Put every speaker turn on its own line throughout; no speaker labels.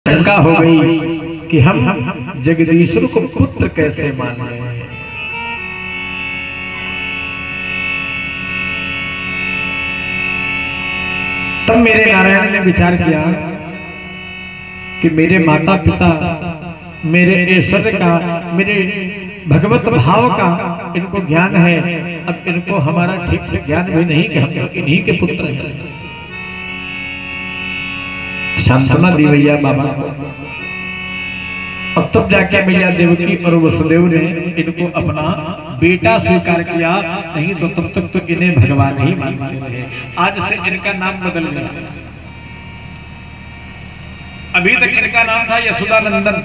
शंका हो गई कि हम जगदीश्वर को पुत्र कैसे माने। तब मेरे नारायण ने विचार किया कि मेरे माता पिता मेरे ऐश्वर्य का, मेरे भगवत भाव का इनको ज्ञान है। अब इनको हमारा ठीक से ज्ञान भी नहीं कि हम तो इन्हीं के पुत्र हैं। सांत्वना दी भैया बाबा को। और तब जाके भैया देवकी और वसुदेव ने इनको अपना बेटा स्वीकार किया, नहीं तो तब तक तो इन्हें भगवान ही मानते रहे। आज से इनका नाम बदल गया। अभी तक इनका नाम था यशोदा नंदन,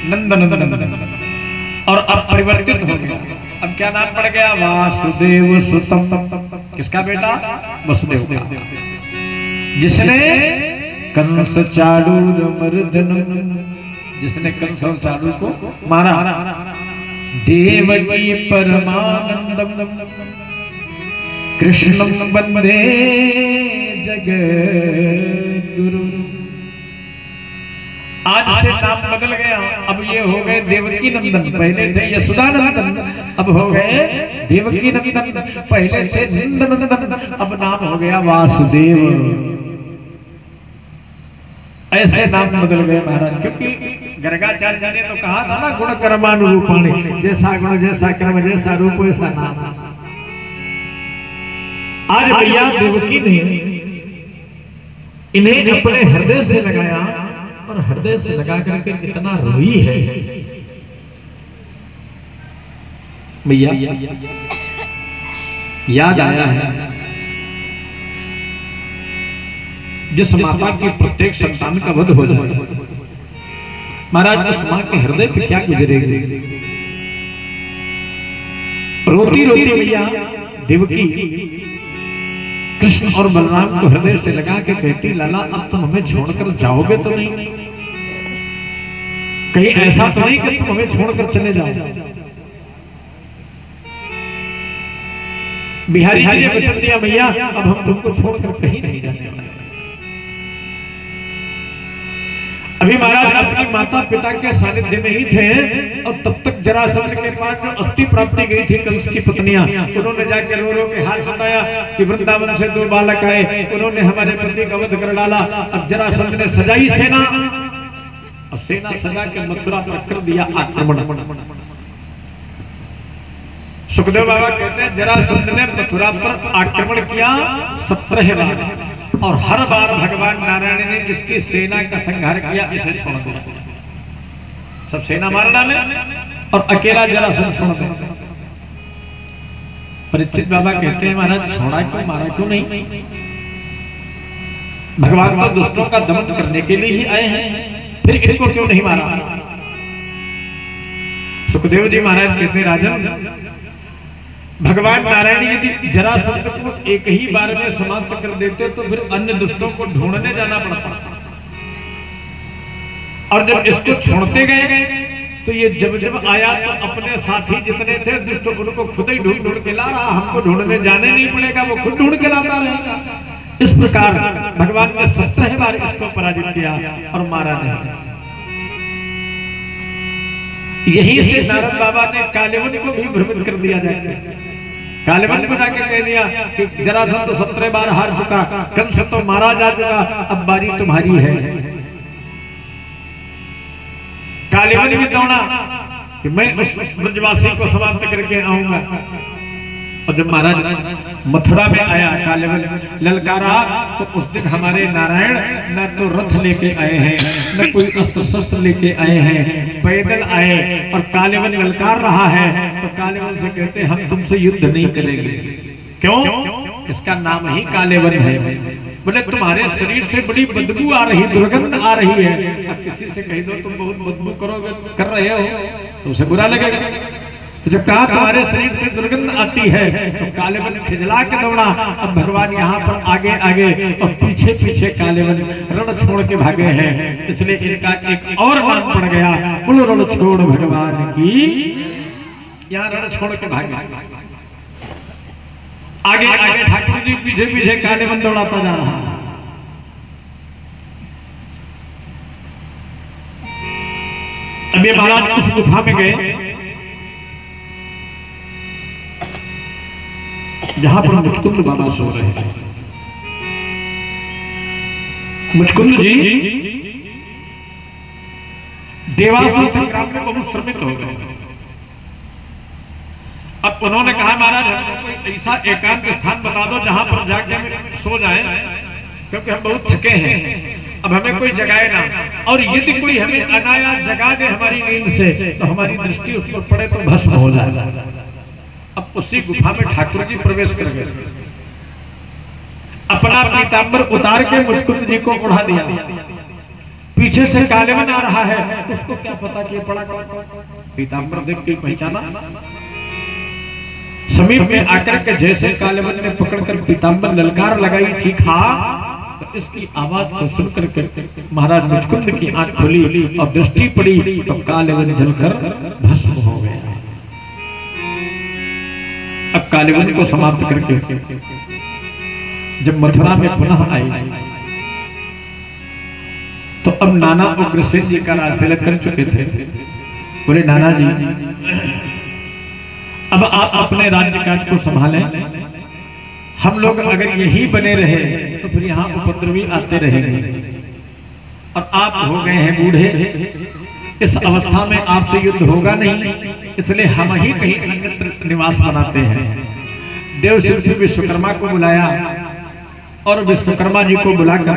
नंदन, और अब परिवर्तित हो गया। अब क्या नाम पड़ गया? वासुदेव सुतम। किसका बेटा? वसुदेव का, जिसने कंस चाणूर मर्दनम, जिसने कंस और चाणूर को मारा। देवकी परमानंदम कृष्णम वंदे जगद्गुरु। आज से नाम बदल गया। अब ये हो गए देवकी नंदन, पहले थे यशोदा नंदन, अब हो गए देवकी नंदन। पहले थे नंदन, अब नाम हो गया वासुदेव। ऐसे नाम बदल गए महाराज, क्योंकि गर्गाचार्य ने तो कहा था ना, गुण कर्मानुरूपाणि, जैसा गुण जैसा कर्म जैसा रूप वैसा नाम। आज भैया देवकी ने इन्हें अपने हृदय से लगाया, और हृदय से लगा करके इतना रोई है भैया। याद आया है जिस माता की प्रत्येक संतान का वध हो जाए, महाराज उस मां के हृदय पे क्या गुजरेगी। रोती रोती भैया देवकी कृष्ण और बलराम को हृदय से लगा के कहती, लाला अब तुम हमें छोड़कर जाओगे तो नहीं, कहीं ऐसा तो नहीं कि तुम हमें छोड़कर चले जाओ। बिहारी जी ने वचन दिया, भैया अब हम तुमको छोड़कर कहीं नहीं जाने वाले। अभी महाराज अपनी माता पिता के सानिध्य में ही थे, और तब तक जरासंध के पास जो अस्थि प्राप्ति गई थी कंस की पत्नियां, उन्होंने जाकर रो रो के हाथ बताया कि वृंदावन से 2 बालक आए, उन्होंने हमारे पति का वध कर डाला। अब जरासंध ने सजाई सेना, अब सेना सजा के मथुरा पर कर दिया आक्रमण। सुखदेव बाबा कहते हैं जरासंध ने मथुरा पर आक्रमण किया 17 बार, और हर बार भगवान नारायण ने इसकी सेना का संहार किया, इसे छोड़ दिया। सब सेना मार डाले और अकेला जरासंध छोड़ दिया। परीक्षित बाबा कहते हैं, महाराज छोड़ा क्यों, मारा क्यों नहीं? भगवान तो दुष्टों का दमन करने के लिए ही आए हैं, फिर इनको क्यों नहीं मारा? सुखदेव जी महाराज कहते हैं, राजन भगवान नारायण यदि जरासंध को एक ही बार में समाप्त कर देते तो फिर अन्य दुष्टों को ढूंढने जाना पड़ता, और जब इसको छोड़ते गए तो ये जब जब आया तो अपने साथी जितने थे दुष्ट उनको खुद ही ढूंढ ढूंढ के ला रहा। हमको ढूंढने जाने नहीं पड़ेगा, वो खुद ढूंढ के लाता रहेगा। इस प्रकार भगवान ने 17 बार इसको पराजित किया और मारा नहीं। यहीं से नारद बाबा ने कालेवन को भी भ्रमित कर दिया जाए। कालेवन को जाके कह दिया कि जरासंध तो 17 बार हार चुका, कंस तो मारा जा चुका, अब बारी तुम्हारी है। कालेवन भी दौड़ा कि मैं उस ब्रजवासी को समाप्त करके आऊंगा। और जब महाराज मथुरा में आया, कालेवन ललकारा, तो उस दिन हमारे नारायण न तो रथ लेके आए हैं, न कोई अस्त्र शस्त्र लेके आए हैं, पैदल आए। और कालेवन ललकार रहा है तो कालेवन से कहते हम तुमसे युद्ध नहीं करेंगे। क्यों? इसका नाम ही कालेवन है। बोले तुम्हारे शरीर से बड़ी बदबू आ रही, दुर्गंध आ रही है। अब किसी से कह दो तुम बहुत बदबू करोगे, कर रहे हो, तो उसे बुरा लगेगा। तो जब कहा तुम्हारे शरीर से दुर्गंध आती है, तो कालेवन खिजला के दौड़ा। अब भगवान यहाँ पर आगे आगे और पीछे पीछे कालेवन रण छोड़ के भागे हैं, इसलिए इनका एक और नाम पड़ गया, बोलो रण छोड़ भगवान की। यहाँ रण छोड़ के भागे, आगे आगे ठाकुर जी पीछे पीछे कालेवन दौड़ाता जा रहा। अब ये महाराज उस गुफा में गए जहां पर मुचकुंद बाबा सो रहे थे। मुचकुंद जी देवासुर संग्राम में बहुत श्रमित हो गए। अब उन्होंने कहा महाराज हमको कोई ऐसा एकांत स्थान बता दो जहां पर जाके हम सो जाएं, क्योंकि हम बहुत थके हैं, अब हमें कोई जगाए ना, और यदि कोई हमें अनायास जगा दे हमारी नींद से तो हमारी दृष्टि उस पर पड़े तो भस्म हो जाएगा। अब उसी गुफा में ठाकुर जी प्रवेश कर गए, अपना पीतांबर उतार के मुचकुंद जी को उड़ा दिया। पीछे से कालेवन आ रहा है, उसको क्या पता कि पड़ा कौन। पीतांबर देख के पहचाना, समीप में आकर के जैसे कालेवन ने पकड़कर पीतांबर ललकार लगाई, चीखा, तो इसकी आवाज को सुनकर के महाराज मुचकुंद की आंख खुली और दृष्टि पड़ी तो कालेवन जलकर भस्म हो गया। अब कालेवन को समाप्त करके जब मथुरा में पुनः आई तो अब नाना उग्रसेन जी का राज तिलक कर चुके थे। बोले नाना जी अब आप अपने राज्य काज को संभालें, हम लोग अगर यही बने रहे तो फिर यहाँ उपद्रवी आते रहेंगे, और आप हो गए हैं बूढ़े, इस अवस्था में आपसे युद्ध होगा नहीं, इसलिए हम ही कहीं अन्यत्र निवास बनाते हैं। देवशिल्पी विश्वकर्मा को बुलाया और विश्वकर्मा जी को बुलाकर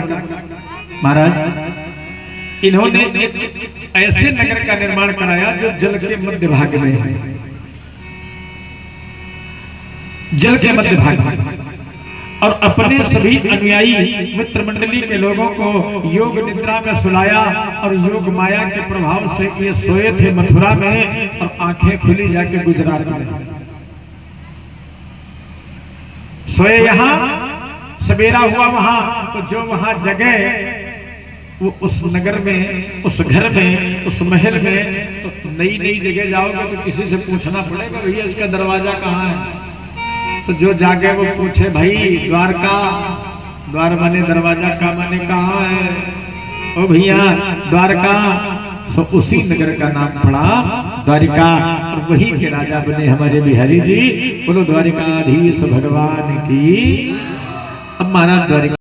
महाराज इन्होंने एक ऐसे नगर का निर्माण कराया जो जल के मध्य भाग में है, जल के मध्य भाग में, और अपने सभी अनुयायी मित्र मंडली के लोगों को योग निद्रा में सुलाया, और योग माया के प्रभाव से ये सोए थे मथुरा में और आंखें खुली जाके गुजरात में सोए। यहां सवेरा हुआ वहां, तो जो वहां जगह वो उस नगर में, उस घर में, उस महल में, तो नई नई जगह जाओगे तो किसी से पूछना पड़ेगा भैया इसका दरवाजा कहाँ है, तो जो जागे वो पूछे भाई द्वारका, द्वार माने दरवाजा, का माने कहाँ है, ओ भैया द्वारका, सो उसी नगर का नाम पड़ा द्वारिका, और वही के राजा बने हमारे बिहारी जी। बोलो द्वारिकाधीश भगवान की। अब महाराज द्वारिका